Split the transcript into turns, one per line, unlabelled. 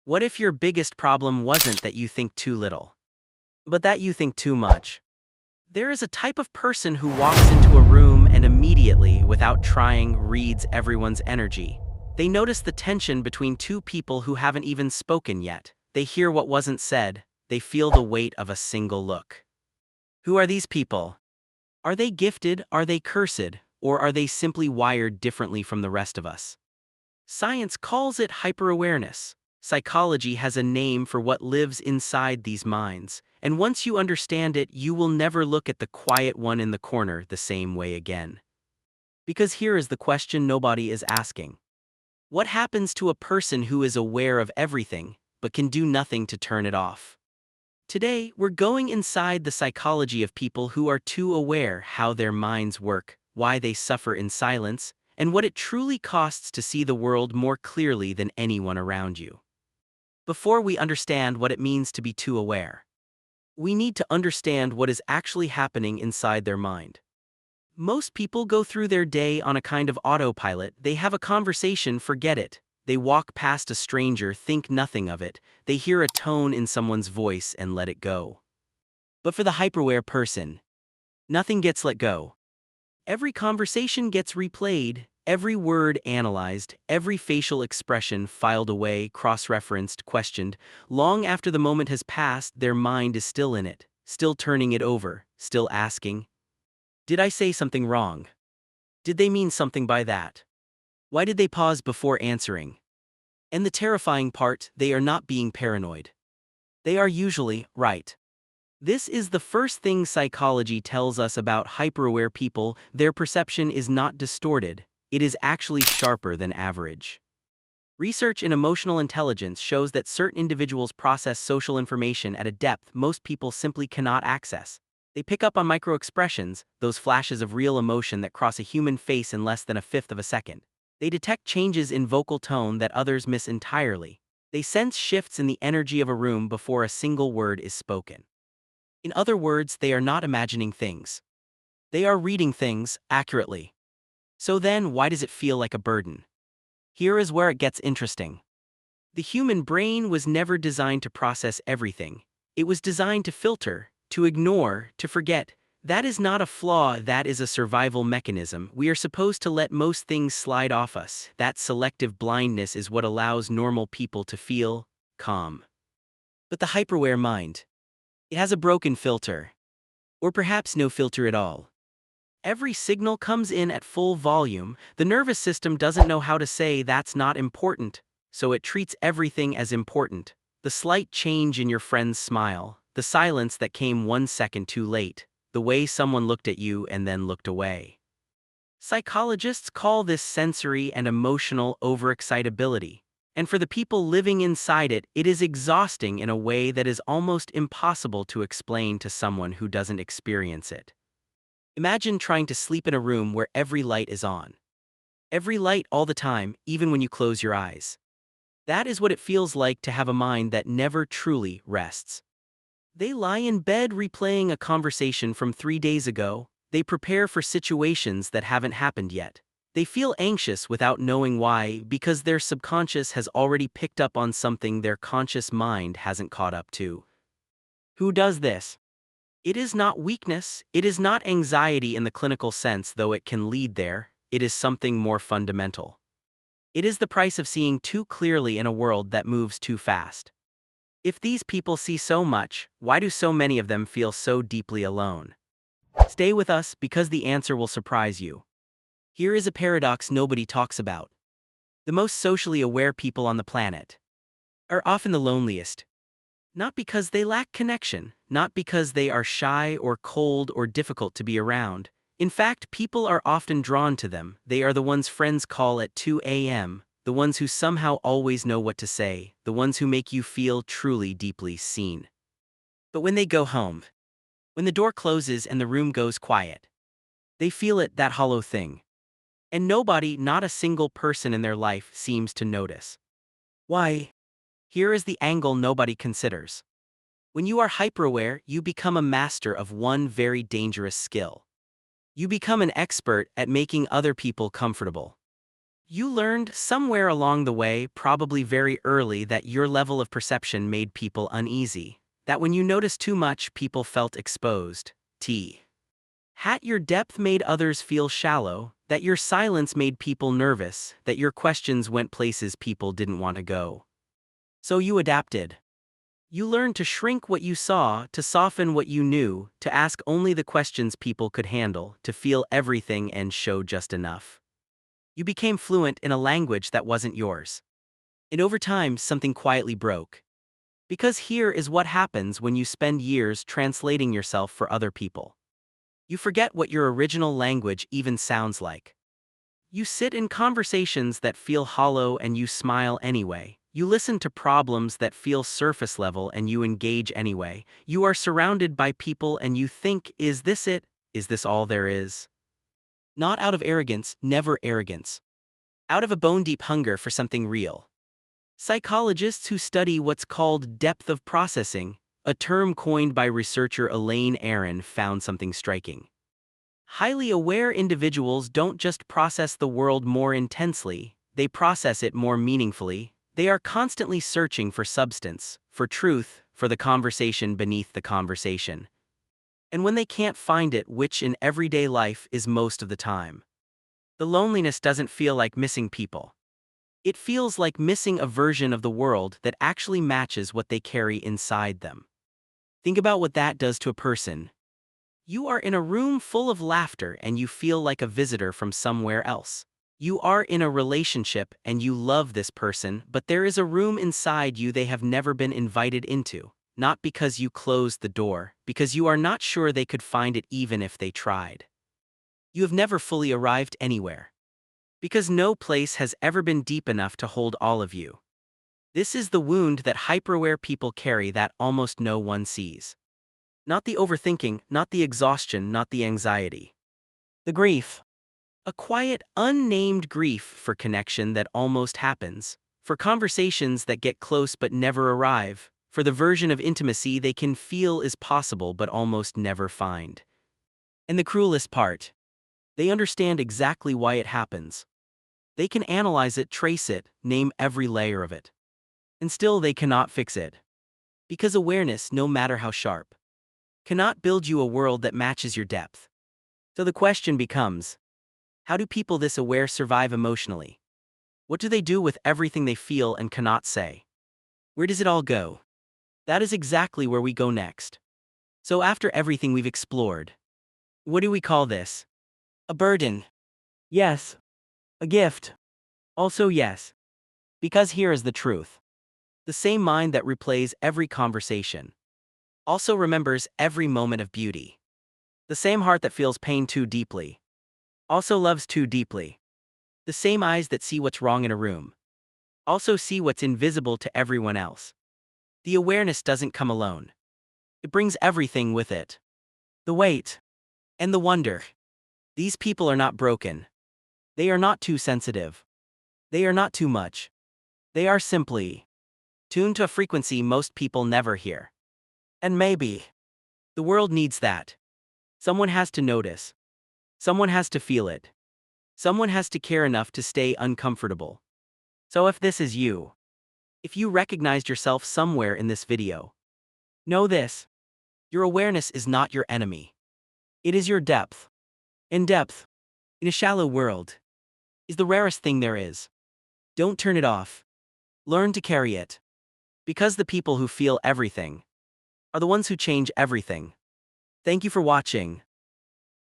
What if your biggest problem wasn't that you think too little, but that you think too much? There is a type of person who walks into a room and immediately, without trying, reads everyone's energy. They notice the tension between two people who haven't even spoken yet. They hear what wasn't said. They feel the weight of a single look. Who are these people? Are they gifted? Are they cursed? Or are they simply wired differently from the rest of us? Science calls it hyperawareness. Psychology has a name for what lives inside these minds, and once you understand it, you will never look at the quiet one in the corner the same way again. Because here is the question nobody is asking. What happens to a person who is aware of everything, but can do nothing to turn it off? Today, we're going inside the psychology of people who are too aware, how their minds work, why they suffer in silence, and what it truly costs to see the world more clearly than anyone around you. Before we understand what it means to be too aware, we need to understand what is actually happening inside their mind. Most people go through their day on a kind of autopilot. They have a conversation, forget it. They walk past a stranger, think nothing of it. They hear a tone in someone's voice and let it go. But for the hyperaware person, nothing gets let go. Every conversation gets replayed, every word analyzed, every facial expression filed away, cross-referenced, questioned. Long after the moment has passed, their mind is still in it, still turning it over, still asking, did I say something wrong? Did they mean something by that? Why did they pause before answering? And the terrifying part, they are not being paranoid. They are usually right. This is the first thing psychology tells us about hyperaware people. Their perception is not distorted, it is actually sharper than average. Research in emotional intelligence shows that certain individuals process social information at a depth most people simply cannot access. They pick up on microexpressions, those flashes of real emotion that cross a human face in less than a fifth of a second. They detect changes in vocal tone that others miss entirely. They sense shifts in the energy of a room before a single word is spoken. In other words, they are not imagining things. They are reading things accurately. So then, why does it feel like a burden? Here is where it gets interesting. The human brain was never designed to process everything. It was designed to filter, to ignore, to forget. That is not a flaw, that is a survival mechanism. We are supposed to let most things slide off us. That selective blindness is what allows normal people to feel calm. But the hyperaware mind, it has a broken filter. Or perhaps no filter at all. Every signal comes in at full volume. The nervous system doesn't know how to say that's not important, so it treats everything as important. The slight change in your friend's smile, the silence that came 1 second too late, the way someone looked at you and then looked away. Psychologists call this sensory and emotional overexcitability. And for the people living inside it, it is exhausting in a way that is almost impossible to explain to someone who doesn't experience it. Imagine trying to sleep in a room where every light is on. Every light all the time, even when you close your eyes. That is what it feels like to have a mind that never truly rests. They lie in bed replaying a conversation from 3 days ago. They prepare for situations that haven't happened yet. They feel anxious without knowing why, because their subconscious has already picked up on something their conscious mind hasn't caught up to. Who does this? It is not weakness, it is not anxiety in the clinical sense, though it can lead there. It is something more fundamental. It is the price of seeing too clearly in a world that moves too fast. If these people see so much, why do so many of them feel so deeply alone? Stay with us because the answer will surprise you. Here is a paradox nobody talks about. The most socially aware people on the planet are often the loneliest. Not because they lack connection, not because they are shy or cold or difficult to be around. In fact, people are often drawn to them. They are the ones friends call at 2 a.m., the ones who somehow always know what to say, the ones who make you feel truly deeply seen. But when they go home, when the door closes and the room goes quiet, they feel it, that hollow thing. And nobody, not a single person in their life, seems to notice. Why? Here is the angle nobody considers. When you are hyperaware, you become a master of one very dangerous skill. You become an expert at making other people comfortable. You learned somewhere along the way, probably very early, that your level of perception made people uneasy. That when you noticed too much, people felt exposed. T. Hat your depth made others feel shallow, that your silence made people nervous, that your questions went places people didn't want to go. So you adapted. You learned to shrink what you saw, to soften what you knew, to ask only the questions people could handle, to feel everything and show just enough. You became fluent in a language that wasn't yours. And over time, something quietly broke. Because here is what happens when you spend years translating yourself for other people. You forget what your original language even sounds like. You sit in conversations that feel hollow and you smile anyway. You listen to problems that feel surface level and you engage anyway. You are surrounded by people and you think, is this it? Is this all there is? Not out of arrogance, never arrogance. Out of a bone-deep hunger for something real. Psychologists who study what's called depth of processing, a term coined by researcher Elaine Aron, found something striking. Highly aware individuals don't just process the world more intensely, they process it more meaningfully. They are constantly searching for substance, for truth, for the conversation beneath the conversation. And when they can't find it, which in everyday life is most of the time, the loneliness doesn't feel like missing people. It feels like missing a version of the world that actually matches what they carry inside them. Think about what that does to a person. You are in a room full of laughter and you feel like a visitor from somewhere else. You are in a relationship and you love this person, but there is a room inside you they have never been invited into. Not because you closed the door, because you are not sure they could find it even if they tried. You have never fully arrived anywhere. Because no place has ever been deep enough to hold all of you. This is the wound that hyperaware people carry that almost no one sees. Not the overthinking, not the exhaustion, not the anxiety. The grief. A quiet, unnamed grief for connection that almost happens, for conversations that get close but never arrive, for the version of intimacy they can feel is possible but almost never find. And the cruelest part, they understand exactly why it happens. They can analyze it, trace it, name every layer of it. And still they cannot fix it. Because awareness, no matter how sharp, cannot build you a world that matches your depth. So the question becomes, how do people this aware survive emotionally? What do they do with everything they feel and cannot say? Where does it all go? That is exactly where we go next. So after everything we've explored, what do we call this? A burden. Yes. A gift. Also yes. Because here is the truth. The same mind that replays every conversation also remembers every moment of beauty. The same heart that feels pain too deeply also loves too deeply. The same eyes that see what's wrong in a room also see what's invisible to everyone else. The awareness doesn't come alone. It brings everything with it. The weight and the wonder. These people are not broken. They are not too sensitive. They are not too much. They are simply tuned to a frequency most people never hear. And maybe the world needs that. Someone has to notice. Someone has to feel it. Someone has to care enough to stay uncomfortable. So if this is you, if you recognized yourself somewhere in this video, know this. Your awareness is not your enemy. It is your depth. And depth, in a shallow world, is the rarest thing there is. Don't turn it off. Learn to carry it. Because the people who feel everything are the ones who change everything. Thank you for watching.